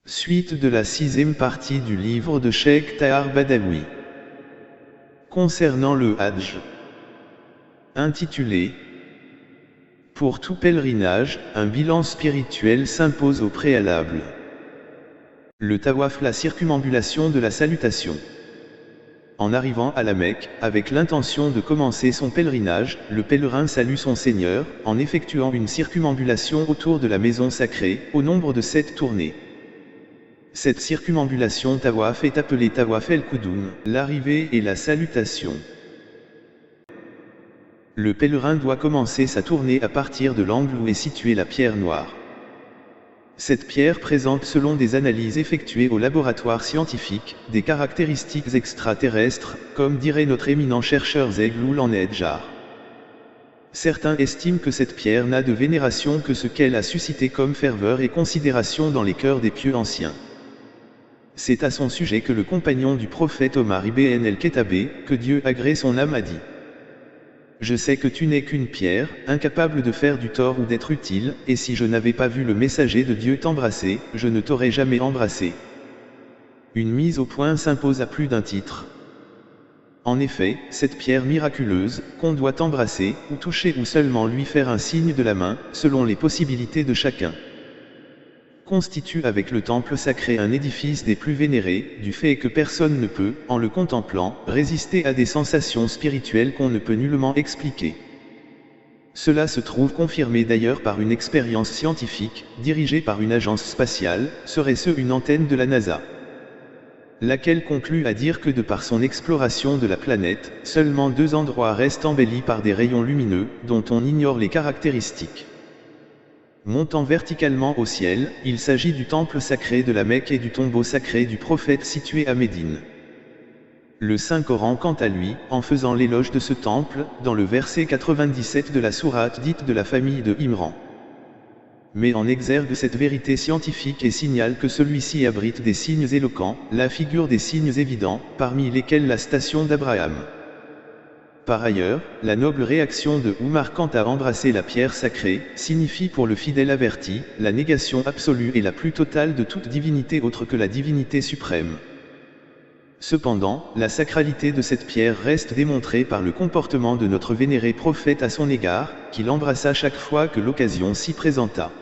Suite de la 6e partie du livre de Cheikh Tahar Badawi. Concernant le Hajj. Intitulé « Pour tout pèlerinage, un bilan spirituel s'impose au préalable ». Le tawaf, la circumambulation de la salutation. En arrivant à la Mecque, avec l'intention de commencer son pèlerinage, le pèlerin salue son Seigneur, en effectuant une circumambulation autour de la maison sacrée, au nombre de 7 tournées. Cette circumambulation tawaf est appelée tawaf el-Koudoum, l'arrivée et la salutation. Le pèlerin doit commencer sa tournée à partir de l'angle où est située la pierre noire. Cette pierre présente, selon des analyses effectuées au laboratoire scientifique, des caractéristiques extraterrestres, comme dirait notre éminent chercheur Zeghloul en Nedjar. Certains estiment que cette pierre n'a de vénération que ce qu'elle a suscité comme ferveur et considération dans les cœurs des pieux anciens. C'est à son sujet que le compagnon du prophète Omar ibn el-Khattab, que Dieu agrée son âme, a dit : je sais que tu n'es qu'une pierre, incapable de faire du tort ou d'être utile, et si je n'avais pas vu le messager de Dieu t'embrasser, je ne t'aurais jamais embrassé. Une mise au point s'impose à plus d'un titre. En effet, cette pierre miraculeuse, qu'on doit embrasser, ou toucher ou seulement lui faire un signe de la main, selon les possibilités de chacun, constitue avec le temple sacré un édifice des plus vénérés, du fait que personne ne peut, en le contemplant, résister à des sensations spirituelles qu'on ne peut nullement expliquer. Cela se trouve confirmé d'ailleurs par une expérience scientifique, dirigée par une agence spatiale, serait-ce une antenne de la NASA, laquelle conclut à dire que de par son exploration de la planète, seulement 2 endroits restent embellis par des rayons lumineux, dont on ignore les caractéristiques. Montant verticalement au ciel, il s'agit du temple sacré de la Mecque et du tombeau sacré du prophète situé à Médine. Le Saint-Coran, quant à lui, en faisant l'éloge de ce temple, dans le verset 97 de la sourate dite de la famille de Imran, met en exergue cette vérité scientifique et signale que celui-ci abrite des signes éloquents, la figure des signes évidents, parmi lesquels la station d'Abraham. Par ailleurs, la noble réaction de Oumar quant à embrasser la pierre sacrée, signifie pour le fidèle averti, la négation absolue et la plus totale de toute divinité autre que la divinité suprême. Cependant, la sacralité de cette pierre reste démontrée par le comportement de notre vénéré prophète à son égard, qui l'embrassa chaque fois que l'occasion s'y présenta.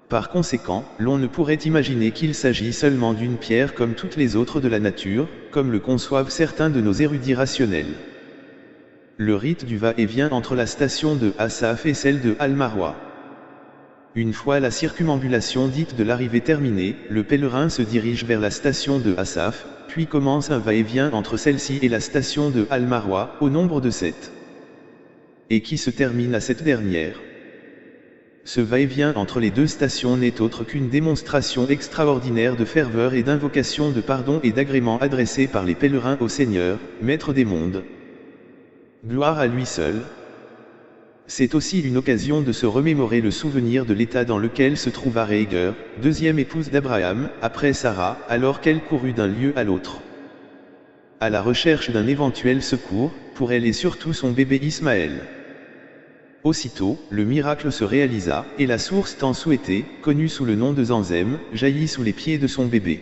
Par conséquent, l'on ne pourrait imaginer qu'il s'agit seulement d'une pierre comme toutes les autres de la nature, comme le conçoivent certains de nos érudits rationnels. Le rite du va-et-vient entre la station de Asaf et celle de Al-Marwa. Une fois la circumambulation dite de l'arrivée terminée, le pèlerin se dirige vers la station de Asaf, puis commence un va-et-vient entre celle-ci et la station de Al-Marwa, au nombre de 7. Et qui se termine à cette dernière. Ce va-et-vient entre les 2 stations n'est autre qu'une démonstration extraordinaire de ferveur et d'invocation de pardon et d'agrément adressée par les pèlerins au Seigneur, Maître des mondes. Gloire à lui seul. C'est aussi une occasion de se remémorer le souvenir de l'état dans lequel se trouva Réger, 2e épouse d'Abraham, après Sarah, alors qu'elle courut d'un lieu à l'autre, à la recherche d'un éventuel secours, pour elle et surtout son bébé Ismaël. Aussitôt, le miracle se réalisa, et la source tant souhaitée, connue sous le nom de Zamzem, jaillit sous les pieds de son bébé.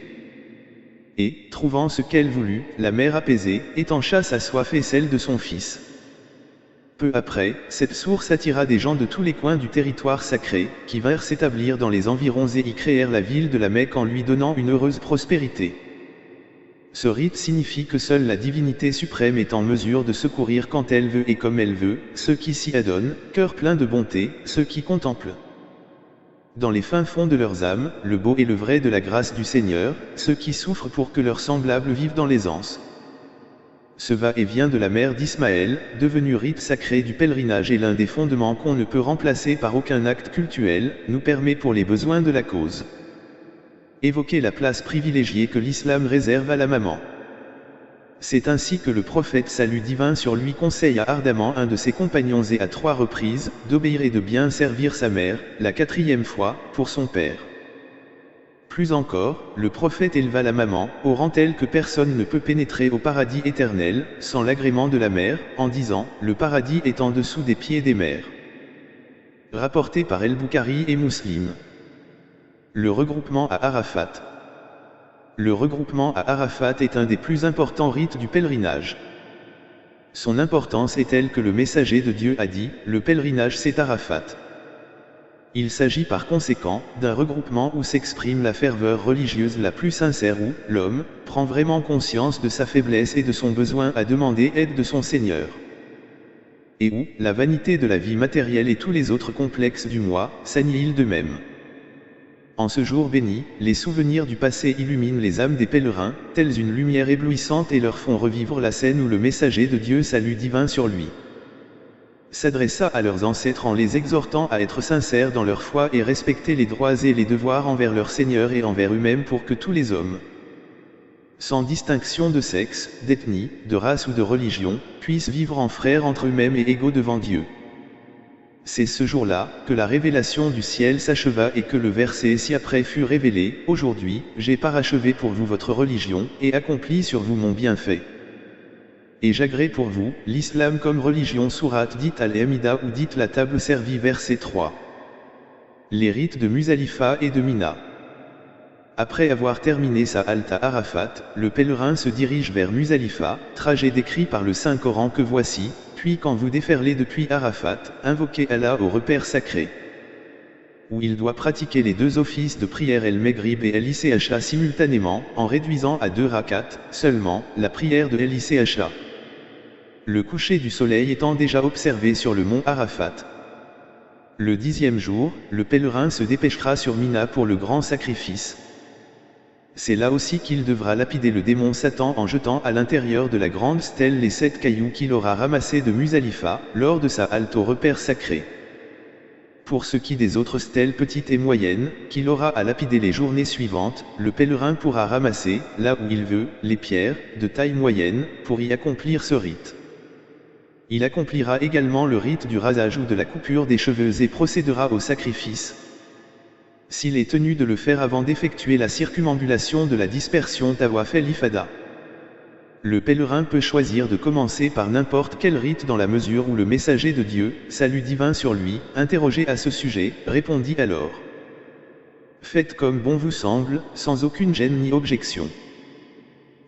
Et, trouvant ce qu'elle voulut, la mère apaisée, étancha sa soif et celle de son fils. Peu après, cette source attira des gens de tous les coins du territoire sacré, qui vinrent s'établir dans les environs et y créèrent la ville de la Mecque en lui donnant une heureuse prospérité. Ce rite signifie que seule la divinité suprême est en mesure de secourir quand elle veut et comme elle veut, ceux qui s'y adonnent, cœur plein de bonté, ceux qui contemplent dans les fins fonds de leurs âmes, le beau et le vrai de la grâce du Seigneur, ceux qui souffrent pour que leurs semblables vivent dans l'aisance. Ce va-et-vient de la mère d'Ismaël, devenu rite sacré du pèlerinage et l'un des fondements qu'on ne peut remplacer par aucun acte cultuel, nous permet pour les besoins de la cause évoquer la place privilégiée que l'islam réserve à la maman. C'est ainsi que le prophète salut divin sur lui conseilla ardemment un de ses compagnons et à 3 reprises, d'obéir et de bien servir sa mère, la 4e fois, pour son père. Plus encore, le prophète éleva la maman, au rang tel que personne ne peut pénétrer au paradis éternel, sans l'agrément de la mère, en disant, le paradis est en dessous des pieds des mères. Rapporté par El-Bukhari et Muslim. Le regroupement à Arafat. Le regroupement à Arafat est un des plus importants rites du pèlerinage. Son importance est telle que le messager de Dieu a dit, le pèlerinage c'est Arafat. Il s'agit par conséquent, d'un regroupement où s'exprime la ferveur religieuse la plus sincère où, l'homme, prend vraiment conscience de sa faiblesse et de son besoin à demander aide de son Seigneur. Et où, la vanité de la vie matérielle et tous les autres complexes du moi, s'annihilent d'eux-mêmes. En ce jour béni, les souvenirs du passé illuminent les âmes des pèlerins, telles une lumière éblouissante et leur font revivre la scène où le messager de Dieu salue divin sur lui s'adressa à leurs ancêtres en les exhortant à être sincères dans leur foi et respecter les droits et les devoirs envers leur Seigneur et envers eux-mêmes pour que tous les hommes, sans distinction de sexe, d'ethnie, de race ou de religion, puissent vivre en frères entre eux-mêmes et égaux devant Dieu. C'est ce jour-là, que la révélation du ciel s'acheva et que le verset ci-après fut révélé, « Aujourd'hui, j'ai parachevé pour vous votre religion, et accompli sur vous mon bienfait. Et j'agrée pour vous, l'islam comme religion » sourate dite Al-Amida ou dite la table servie verset 3. Les rites de Muzdalifa et de Mina. Après avoir terminé sa halte à Arafat, le pèlerin se dirige vers Muzdalifa, trajet décrit par le Saint-Coran que voici, puis quand vous déferlez depuis Arafat, invoquez Allah au repère sacré, où il doit pratiquer les deux offices de prière El-Meghrib et El-Isha simultanément, en réduisant à 2 rakats, seulement, la prière de El-Isha. Le coucher du soleil étant déjà observé sur le mont Arafat. Le 10e jour, le pèlerin se dépêchera sur Mina pour le grand sacrifice. C'est là aussi qu'il devra lapider le démon Satan en jetant à l'intérieur de la grande stèle les 7 cailloux qu'il aura ramassés de Muzdalifa, lors de sa halte au repère sacré. Pour ce qui des autres stèles petites et moyennes, qu'il aura à lapider les journées suivantes, le pèlerin pourra ramasser, là où il veut, les pierres, de taille moyenne, pour y accomplir ce rite. Il accomplira également le rite du rasage ou de la coupure des cheveux et procédera au sacrifice, s'il est tenu de le faire avant d'effectuer la circumambulation de la dispersion Tawaf el-Ifada. Le pèlerin peut choisir de commencer par n'importe quel rite dans la mesure où le messager de Dieu, salut divin sur lui, interrogé à ce sujet, répondit alors: faites comme bon vous semble, sans aucune gêne ni objection.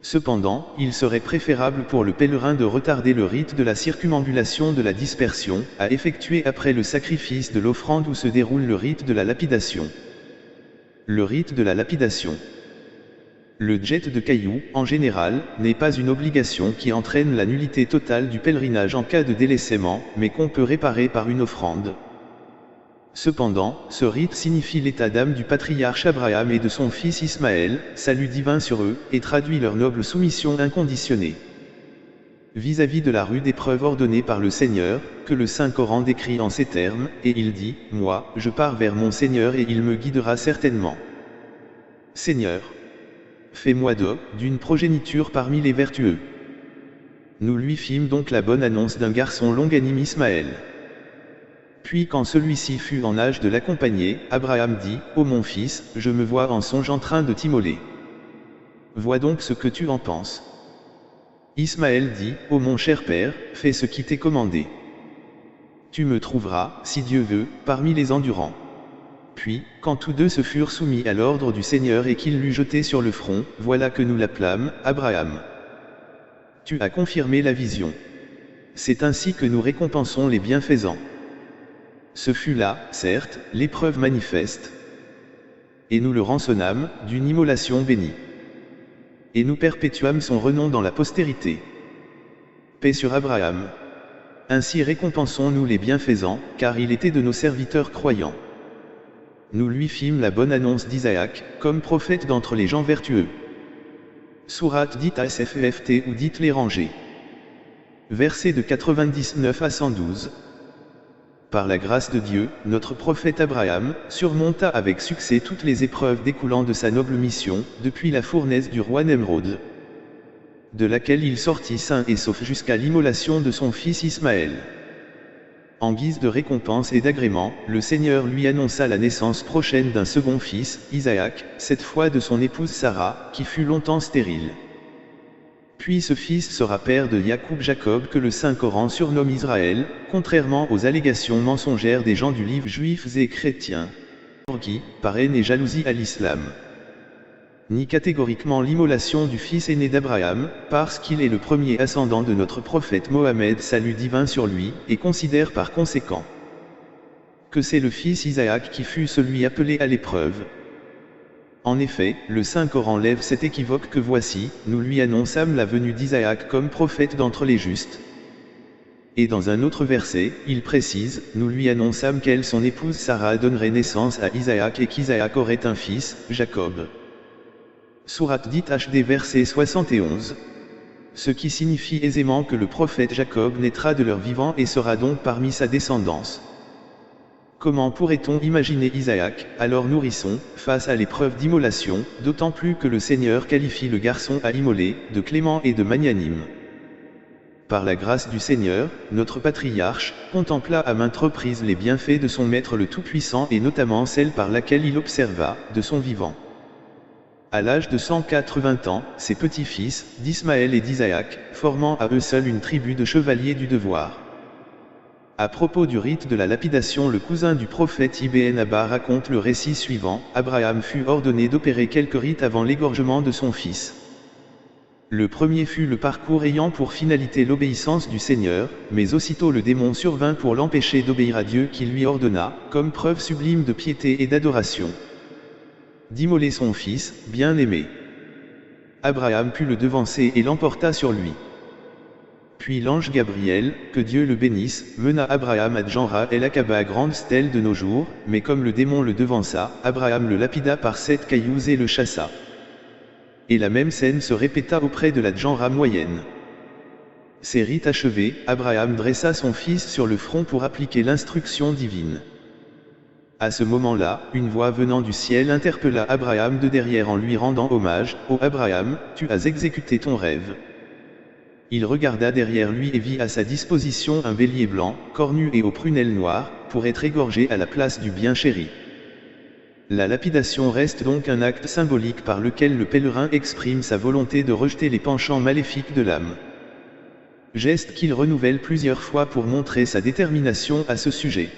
Cependant, il serait préférable pour le pèlerin de retarder le rite de la circumambulation de la dispersion, à effectuer après le sacrifice de l'offrande où se déroule le rite de la lapidation. Le rite de la lapidation. Le jet de cailloux, en général, n'est pas une obligation qui entraîne la nullité totale du pèlerinage en cas de délaissement, mais qu'on peut réparer par une offrande. Cependant, ce rite signifie l'état d'âme du patriarche Abraham et de son fils Ismaël, salut divin sur eux, et traduit leur noble soumission inconditionnée vis-à-vis de la rude épreuve ordonnée par le Seigneur, que le Saint-Coran décrit en ces termes, et il dit, « Moi, je pars vers mon Seigneur et il me guidera certainement. Seigneur, fais-moi d'une progéniture parmi les vertueux. » Nous lui fîmes donc la bonne annonce d'un garçon longanime Ismaël. Puis quand celui-ci fut en âge de l'accompagner, Abraham dit, « Ô mon fils, je me vois en songe en train de t'immoler. Vois donc ce que tu en penses. » Ismaël dit, « Ô mon cher père, fais ce qui t'est commandé. Tu me trouveras, si Dieu veut, parmi les endurants. » Puis, quand tous deux se furent soumis à l'ordre du Seigneur et qu'il l'eut jeté sur le front, voilà que nous l'appelâmes, Abraham. Tu as confirmé la vision. C'est ainsi que nous récompensons les bienfaisants. Ce fut là, certes, l'épreuve manifeste. Et nous le rançonnâmes, d'une immolation bénie. Et nous perpétuâmes son renom dans la postérité. Paix sur Abraham. Ainsi récompensons-nous les bienfaisants, car il était de nos serviteurs croyants. Nous lui fîmes la bonne annonce d'Isaac, comme prophète d'entre les gens vertueux. Sourate dite ASFEFT ou dite les rangées. Versets de 99 à 112. Par la grâce de Dieu, notre prophète Abraham surmonta avec succès toutes les épreuves découlant de sa noble mission, depuis la fournaise du roi Nemrod, de laquelle il sortit sain et sauf jusqu'à l'immolation de son fils Ismaël. En guise de récompense et d'agrément, le Seigneur lui annonça la naissance prochaine d'un second fils, Isaac, cette fois de son épouse Sarah, qui fut longtemps stérile. Puis ce fils sera père de Jacob que le Saint-Coran surnomme Israël, contrairement aux allégations mensongères des gens du livre juifs et chrétiens. qui, par haine et jalousie à l'islam. Ni catégoriquement l'immolation du fils aîné d'Abraham, parce qu'il est le premier ascendant de notre prophète Mohammed, salut divin sur lui, et considère par conséquent que c'est le fils Isaac qui fut celui appelé à l'épreuve. En effet, le Saint-Coran lève cet équivoque que voici, nous lui annonçâmes la venue d'Isaac comme prophète d'entre les justes. Et dans un autre verset, il précise, nous lui annonçâmes qu'elle, son épouse Sarah, donnerait naissance à Isaac et qu'Isaac aurait un fils, Jacob. Sourate dite HD verset 71. Ce qui signifie aisément que le prophète Jacob naîtra de leur vivant et sera donc parmi sa descendance. Comment pourrait-on imaginer Isaac, alors nourrisson, face à l'épreuve d'immolation, d'autant plus que le Seigneur qualifie le garçon à immoler, de clément et de magnanime. Par la grâce du Seigneur, notre patriarche contempla à maintes reprises les bienfaits de son Maître le Tout-Puissant et notamment celle par laquelle il observa, de son vivant. À l'âge de 180 ans, ses petits-fils, d'Ismaël et d'Isaac, formant à eux seuls une tribu de chevaliers du devoir. À propos du rite de la lapidation, le cousin du prophète Ibn Abba raconte le récit suivant, Abraham fut ordonné d'opérer quelques rites avant l'égorgement de son fils. Le premier fut le parcours ayant pour finalité l'obéissance du Seigneur, mais aussitôt le démon survint pour l'empêcher d'obéir à Dieu qui lui ordonna, comme preuve sublime de piété et d'adoration, d'immoler son fils, bien-aimé. Abraham put le devancer et l'emporta sur lui. Puis l'ange Gabriel, que Dieu le bénisse, mena Abraham à Djanra el-Aqaba, grande stèle de nos jours, mais comme le démon le devança, Abraham le lapida par 7 cailloux et le chassa. Et la même scène se répéta auprès de la Djanra moyenne. Ces rites achevés, Abraham dressa son fils sur le front pour appliquer l'instruction divine. À ce moment-là, une voix venant du ciel interpella Abraham de derrière en lui rendant hommage, « Ô Abraham, tu as exécuté ton rêve. » Il regarda derrière lui et vit à sa disposition un bélier blanc, cornu et aux prunelles noires, pour être égorgé à la place du bien chéri. La lapidation reste donc un acte symbolique par lequel le pèlerin exprime sa volonté de rejeter les penchants maléfiques de l'âme. Geste qu'il renouvelle plusieurs fois pour montrer sa détermination à ce sujet.